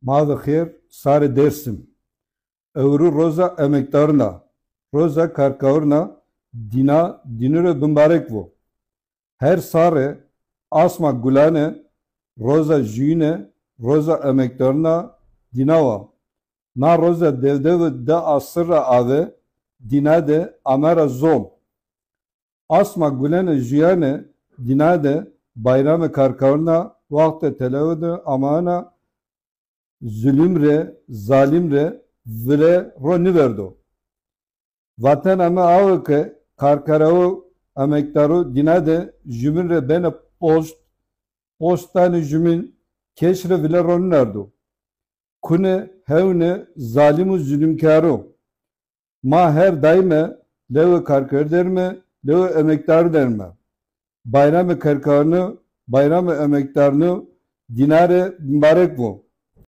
Mavi xêr sarê Dêrsim. Ewrû roza emektarina, roza karkawirina dîna dînûrê bimbarek bû. Her sarê asma gulanê, roza jiyînê, roza emektarina dîna wa. Na roza devdev de asırra ave, dîna de amera zom. Asma gulanê jiyanê dîna de bayramê karkawirina wextê telewide amana zulüm re, zalim re vire ro niverdo. Vatan ama avke karkarao emektaru dinade jümin re bene postane jümin keşre vile ron nerdo. Kune hevne zalimu zulümkaro. Ma her daime leve karkar derme, leve emektar derme. Bayram-ı karkarını, bayram-ı emektarını dinare mübarek bu.